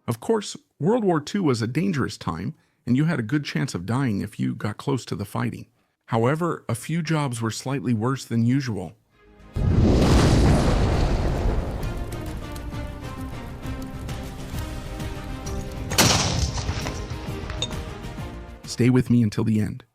Of course, World War II was a dangerous time, and you had a good chance of dying if you got close to the fighting. However, a few jobs were slightly worse than usual. Stay with me until the end.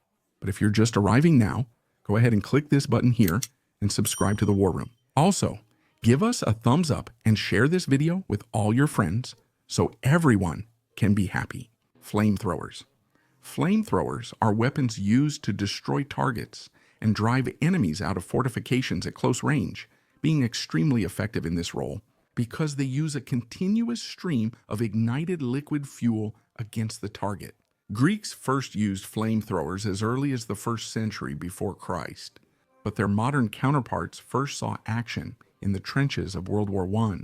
But if you're just arriving now, go ahead and click this button here and subscribe to the War Room. Also, give us a thumbs up and share this video with all your friends so everyone can be happy. Flamethrowers. Flamethrowers are weapons used to destroy targets and drive enemies out of fortifications at close range, being extremely effective in this role because they use a continuous stream of ignited liquid fuel against the target. Greeks first used flamethrowers as early as the 1st century before Christ, but their modern counterparts first saw action in the trenches of World War I,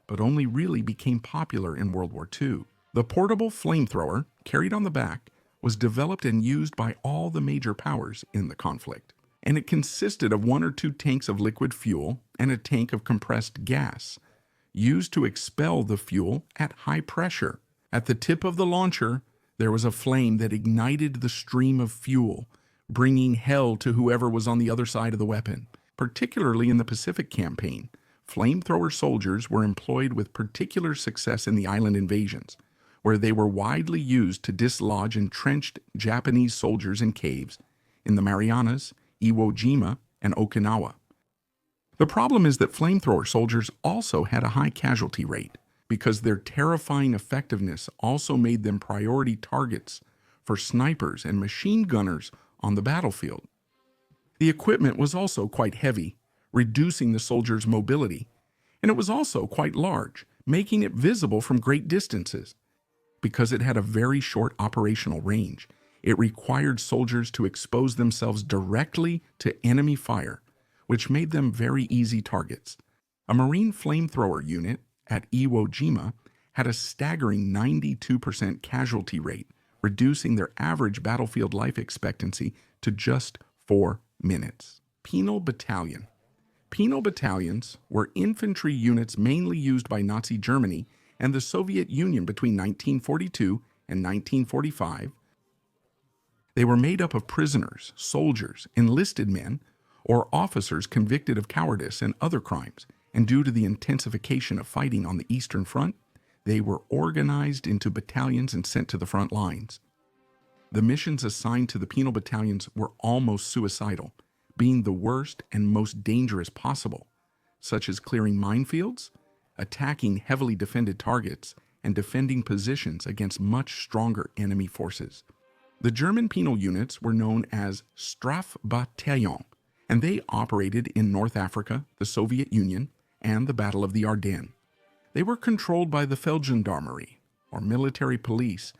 but only really became popular in World War II. The portable flamethrower, carried on the back, was developed and used by all the major powers in the conflict, and it consisted of 1 or 2 tanks of liquid fuel and a tank of compressed gas, used to expel the fuel at high pressure. At the tip of the launcher, there was a flame that ignited the stream of fuel, bringing hell to whoever was on the other side of the weapon. Particularly in the Pacific Campaign, flamethrower soldiers were employed with particular success in the island invasions, where they were widely used to dislodge entrenched Japanese soldiers in caves in the Marianas, Iwo Jima, and Okinawa. The problem is that flamethrower soldiers also had a high casualty rate, because their terrifying effectiveness also made them priority targets for snipers and machine gunners on the battlefield. The equipment was also quite heavy, reducing the soldiers' mobility, and it was also quite large, making it visible from great distances. Because it had a very short operational range, it required soldiers to expose themselves directly to enemy fire, which made them very easy targets. A Marine flamethrower unit at Iwo Jima had a staggering 92% casualty rate, reducing their average battlefield life expectancy to just 4 minutes. Penal Battalion. Penal battalions were infantry units mainly used by Nazi Germany and the Soviet Union between 1942 and 1945. They were made up of prisoners, soldiers, enlisted men, or officers convicted of cowardice and other crimes, and due to the intensification of fighting on the Eastern Front, they were organized into battalions and sent to the front lines. The missions assigned to the penal battalions were almost suicidal, being the worst and most dangerous possible, such as clearing minefields, attacking heavily defended targets, and defending positions against much stronger enemy forces. The German penal units were known as Strafbataillon, and they operated in North Africa, the Soviet Union, and the Battle of the Ardennes. They were controlled by the Feldgendarmerie, or military police,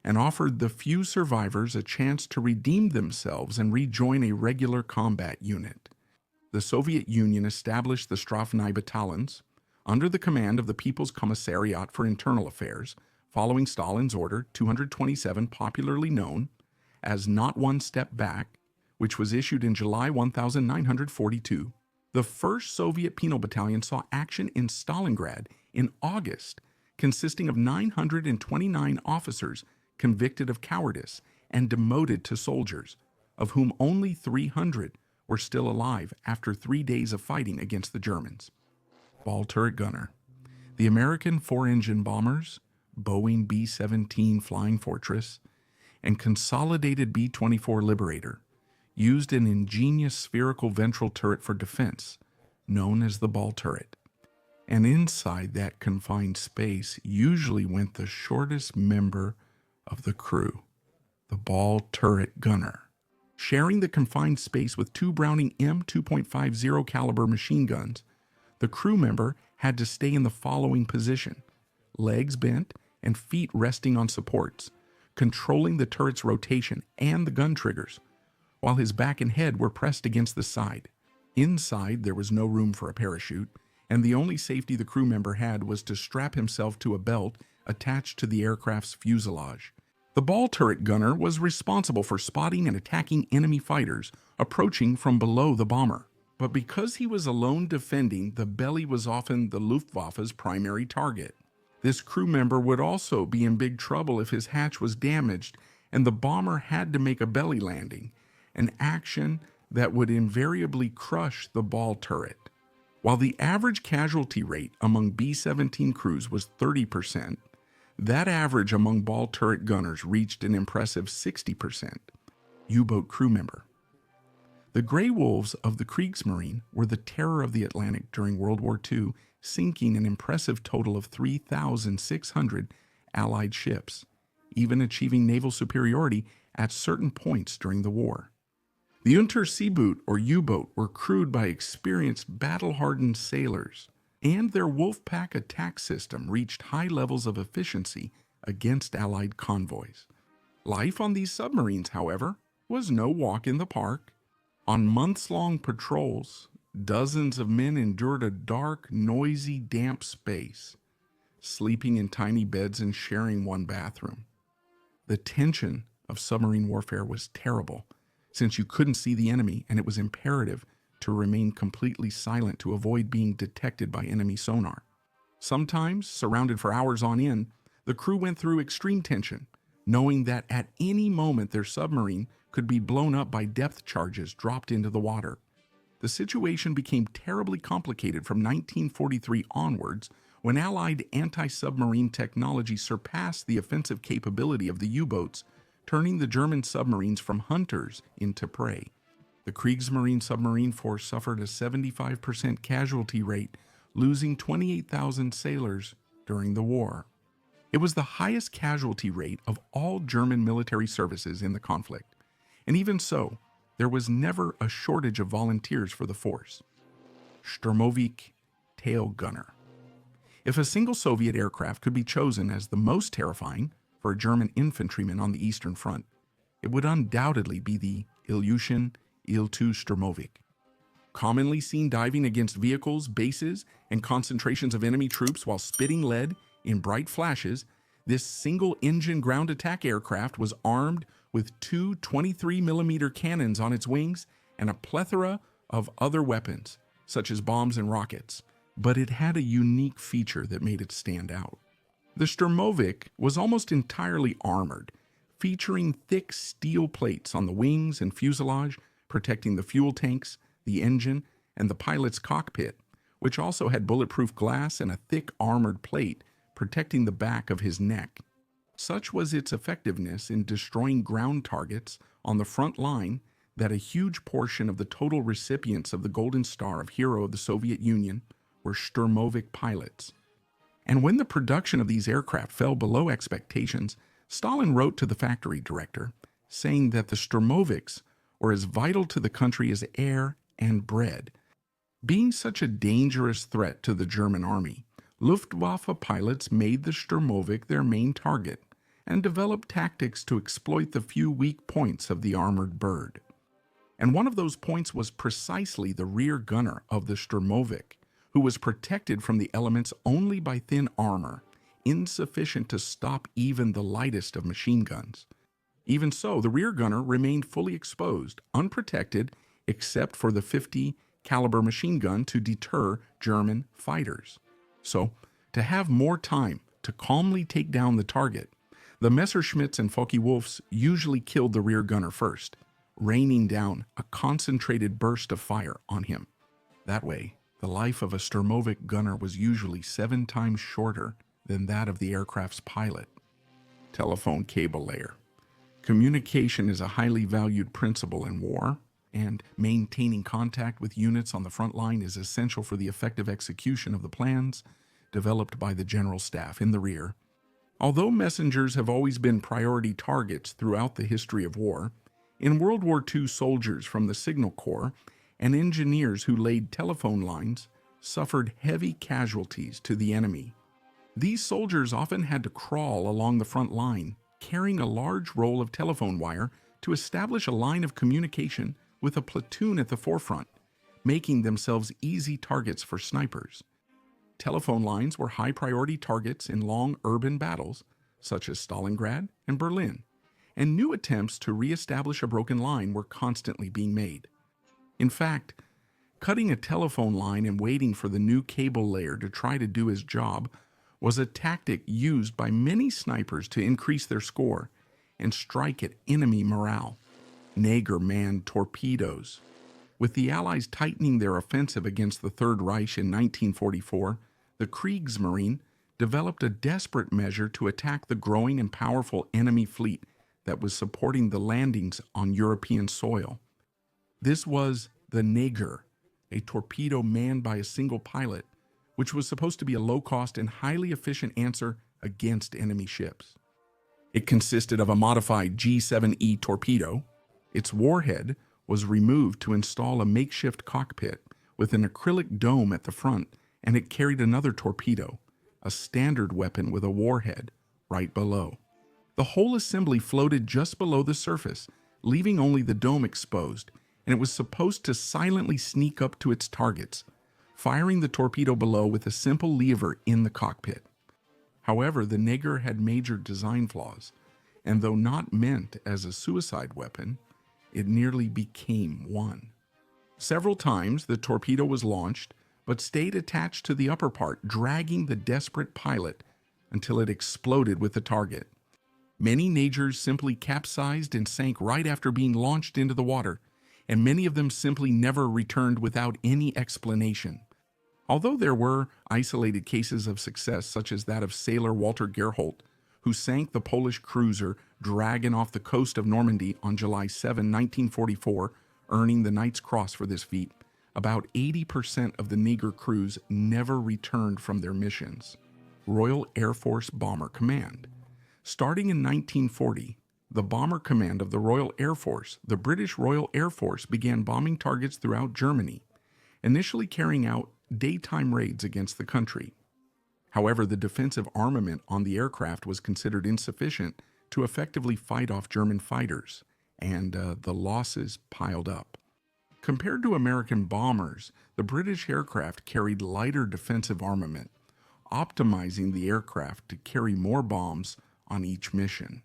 and offered the few survivors a chance to redeem themselves and rejoin a regular combat unit. The Soviet Union established the Strafbataillons battalions under the command of the People's Commissariat for Internal Affairs, following Stalin's Order 227, popularly known as Not One Step Back, which was issued in July 1942. The first Soviet penal battalion saw action in Stalingrad in August, consisting of 929 officers convicted of cowardice and demoted to soldiers, of whom only 300 were still alive after 3 days of fighting against the Germans. Ball turret gunner. The American 4-engine bombers, Boeing B-17 Flying Fortress, and consolidated B-24 Liberator used an ingenious spherical ventral turret for defense, known as the ball turret. And inside that confined space usually went the shortest member of the crew, the ball turret gunner, sharing the confined space with 2 Browning M2.50 caliber machine guns. The crew member had to stay in the following position: legs bent and feet resting on supports, controlling the turret's rotation and the gun triggers, while his back and head were pressed against the side. Inside, there was no room for a parachute, and the only safety the crew member had was to strap himself to a belt attached to the aircraft's fuselage. The ball turret gunner was responsible for spotting and attacking enemy fighters approaching from below the bomber. But because he was alone defending, the belly was often the Luftwaffe's primary target. This crew member would also be in big trouble if his hatch was damaged and the bomber had to make a belly landing, an action that would invariably crush the ball turret. While the average casualty rate among B-17 crews was 30%, that average among ball turret gunners reached an impressive 60%. U-boat crew member. The Grey Wolves of the Kriegsmarine were the terror of the Atlantic during World War II, sinking an impressive total of 3,600 Allied ships, even achieving naval superiority at certain points during the war. The Unterseeboot or U-boat were crewed by experienced battle-hardened sailors, and their Wolfpack attack system reached high levels of efficiency against Allied convoys. Life on these submarines, however, was no walk in the park. On months-long patrols, dozens of men endured a dark, noisy, damp space, sleeping in tiny beds and sharing one bathroom. The tension of submarine warfare was terrible, since you couldn't see the enemy and it was imperative to remain completely silent to avoid being detected by enemy sonar. Sometimes, surrounded for hours on end, the crew went through extreme tension, knowing that at any moment their submarine could be blown up by depth charges dropped into the water. The situation became terribly complicated from 1943 onwards, when Allied anti-submarine technology surpassed the offensive capability of the U-boats, turning the German submarines from hunters into prey. The Kriegsmarine submarine force suffered a 75% casualty rate, losing 28,000 sailors during the war. It was the highest casualty rate of all German military services in the conflict, and even so, there was never a shortage of volunteers for the force. Sturmovik tail gunner. If a single Soviet aircraft could be chosen as the most terrifying for a German infantryman on the Eastern Front, it would undoubtedly be the Ilyushin Il-2 Sturmovik. Commonly seen diving against vehicles, bases, and concentrations of enemy troops while spitting lead in bright flashes, this single-engine ground attack aircraft was armed with two 23mm cannons on its wings and a plethora of other weapons, such as bombs and rockets. But it had a unique feature that made it stand out. The Sturmovik was almost entirely armored, featuring thick steel plates on the wings and fuselage, protecting the fuel tanks, the engine, and the pilot's cockpit, which also had bulletproof glass and a thick armored plate protecting the back of his neck. Such was its effectiveness in destroying ground targets on the front line that a huge portion of the total recipients of the Golden Star of Hero of the Soviet Union were Sturmovik pilots. And when the production of these aircraft fell below expectations, Stalin wrote to the factory director, saying that the Sturmoviks were as vital to the country as air and bread. Being such a dangerous threat to the German army, Luftwaffe pilots made the Sturmovik their main target and developed tactics to exploit the few weak points of the armored bird. And one of those points was precisely the rear gunner of the Sturmovik, who was protected from the elements only by thin armor, insufficient to stop even the lightest of machine guns. Even so, the rear gunner remained fully exposed, unprotected, except for the 50 caliber machine gun to deter German fighters. So, to have more time to calmly take down the target, the Messerschmitts and Focke-Wulfs usually killed the rear gunner first, raining down a concentrated burst of fire on him. That way, the life of a Sturmovik gunner was usually 7 times shorter than that of the aircraft's pilot. Telephone cable layer. Communication is a highly valued principle in war, and maintaining contact with units on the front line is essential for the effective execution of the plans developed by the General Staff in the rear. Although messengers have always been priority targets throughout the history of war, in World War II soldiers from the Signal Corps and engineers who laid telephone lines suffered heavy casualties to the enemy. These soldiers often had to crawl along the front line, carrying a large roll of telephone wire to establish a line of communication with a platoon at the forefront, making themselves easy targets for snipers. Telephone lines were high-priority targets in long urban battles, such as Stalingrad and Berlin, and new attempts to re-establish a broken line were constantly being made. In fact, cutting a telephone line and waiting for the new cable layer to try to do his job was a tactic used by many snipers to increase their score and strike at enemy morale. Neger manned torpedoes. With the Allies tightening their offensive against the Third Reich in 1944, the Kriegsmarine developed a desperate measure to attack the growing and powerful enemy fleet that was supporting the landings on European soil. This was the Neger, a torpedo manned by a single pilot, which was supposed to be a low-cost and highly efficient answer against enemy ships. It consisted of a modified G7E torpedo. Its warhead was removed to install a makeshift cockpit with an acrylic dome at the front, and it carried another torpedo, a standard weapon with a warhead, right below. The whole assembly floated just below the surface, leaving only the dome exposed, and it was supposed to silently sneak up to its targets, firing the torpedo below with a simple lever in the cockpit. However, the Neger had major design flaws, and though not meant as a suicide weapon, it nearly became one. Several times the torpedo was launched, but stayed attached to the upper part, dragging the desperate pilot until it exploded with the target. Many Negers simply capsized and sank right after being launched into the water, and many of them simply never returned without any explanation. Although there were isolated cases of success, such as that of sailor Walter Gerholdt, who sank the Polish cruiser Dragon off the coast of Normandy on July 7, 1944, earning the Knight's Cross for this feat, about 80% of the Neger crews never returned from their missions. Royal Air Force Bomber Command. Starting in 1940, the Bomber Command of the Royal Air Force, the British Royal Air Force, began bombing targets throughout Germany, initially carrying out daytime raids against the country. However, the defensive armament on the aircraft was considered insufficient to effectively fight off German fighters, and the losses piled up. Compared to American bombers, the British aircraft carried lighter defensive armament, optimizing the aircraft to carry more bombs on each mission.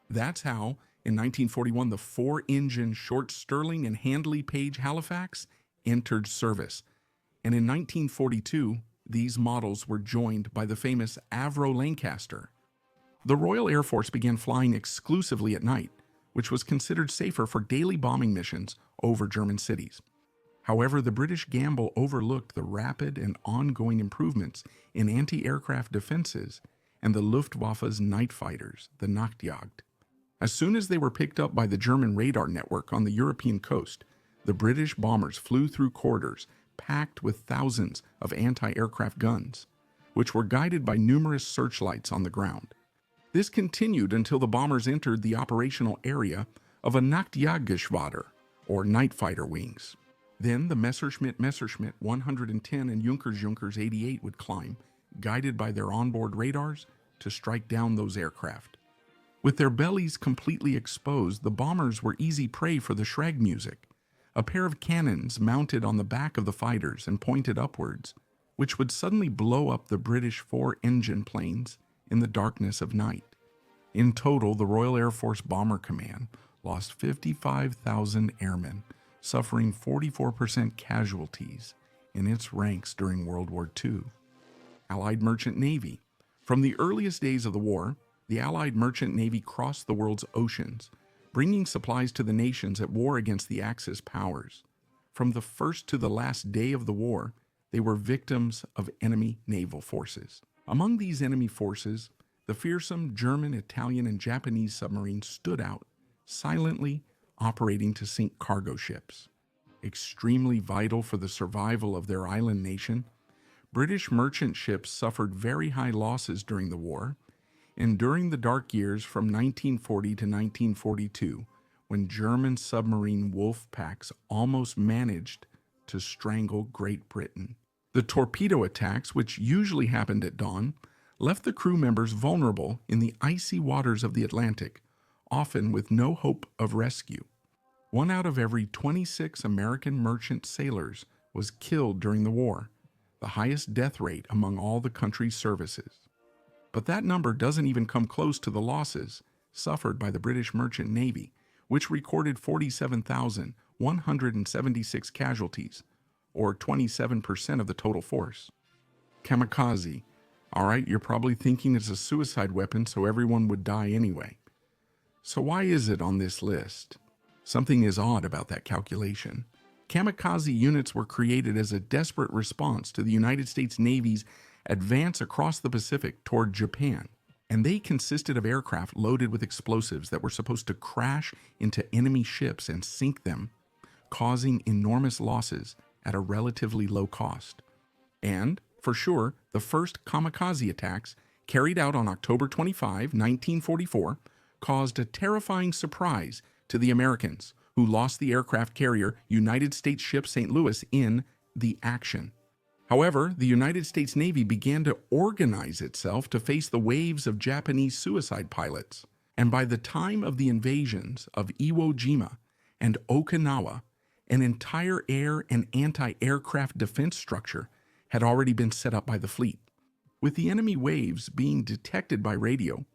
That's how, in 1941, the 4-engine short Stirling and Handley Page Halifax entered service, and in 1942, these models were joined by the famous Avro Lancaster. The Royal Air Force began flying exclusively at night, which was considered safer for daily bombing missions over German cities. However, the British gamble overlooked the rapid and ongoing improvements in anti-aircraft defenses and the Luftwaffe's night fighters, the Nachtjagd. As soon as they were picked up by the German radar network on the European coast, the British bombers flew through corridors packed with thousands of anti-aircraft guns, which were guided by numerous searchlights on the ground. This continued until the bombers entered the operational area of a Nachtjagdgeschwader, or night fighter wings. Then the Messerschmitt 110 and Junkers 88 would climb, guided by their onboard radars, to strike down those aircraft. With their bellies completely exposed, the bombers were easy prey for the Schrag music, a pair of cannons mounted on the back of the fighters and pointed upwards, which would suddenly blow up the British 4-engine planes in the darkness of night. In total, the Royal Air Force Bomber Command lost 55,000 airmen, suffering 44% casualties in its ranks during World War II. Allied Merchant Navy. From the earliest days of the war, the Allied Merchant Navy crossed the world's oceans, bringing supplies to the nations at war against the Axis powers. From the first to the last day of the war, they were victims of enemy naval forces. Among these enemy forces, the fearsome German, Italian, and Japanese submarines stood out, silently operating to sink cargo ships. Extremely vital for the survival of their island nation, British merchant ships suffered very high losses during the war, and during the dark years from 1940 to 1942, when German submarine wolf packs almost managed to strangle Great Britain. The torpedo attacks, which usually happened at dawn, left the crew members vulnerable in the icy waters of the Atlantic, often with no hope of rescue. 1 out of every 26 American merchant sailors was killed during the war, the highest death rate among all the country's services. But that number doesn't even come close to the losses suffered by the British Merchant Navy, which recorded 47,176 casualties, or 27% of the total force. Kamikaze. All right, you're probably thinking it's a suicide weapon, so everyone would die anyway. So why is it on this list? Something is odd about that calculation. Kamikaze units were created as a desperate response to the United States Navy's advance across the Pacific toward Japan, and they consisted of aircraft loaded with explosives that were supposed to crash into enemy ships and sink them, causing enormous losses at a relatively low cost. And, for sure, the first kamikaze attacks, carried out on October 25, 1944, caused a terrifying surprise to the Americans, who lost the aircraft carrier United States ship St. Louis in the action. However, the United States Navy began to organize itself to face the waves of Japanese suicide pilots, and by the time of the invasions of Iwo Jima and Okinawa, an entire air and anti-aircraft defense structure had already been set up by the fleet. With the enemy waves being detected by radio,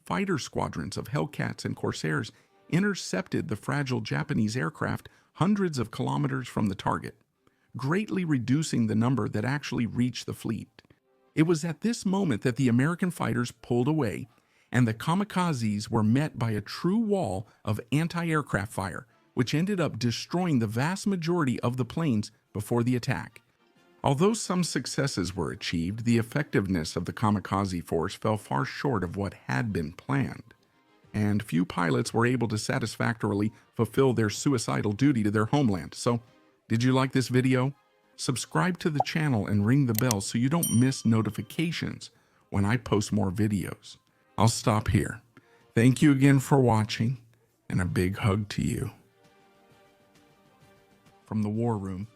fighter squadrons of Hellcats and Corsairs intercepted the fragile Japanese aircraft hundreds of kilometers from the target, greatly reducing the number that actually reached the fleet. It was at this moment that the American fighters pulled away, and the kamikazes were met by a true wall of anti-aircraft fire, which ended up destroying the vast majority of the planes before the attack. Although some successes were achieved, the effectiveness of the kamikaze force fell far short of what had been planned, and few pilots were able to satisfactorily fulfill their suicidal duty to their homeland. So, did you like this video? Subscribe to the channel and ring the bell so you don't miss notifications when I post more videos. I'll stop here. Thank you again for watching, and a big hug to you. From the War Room.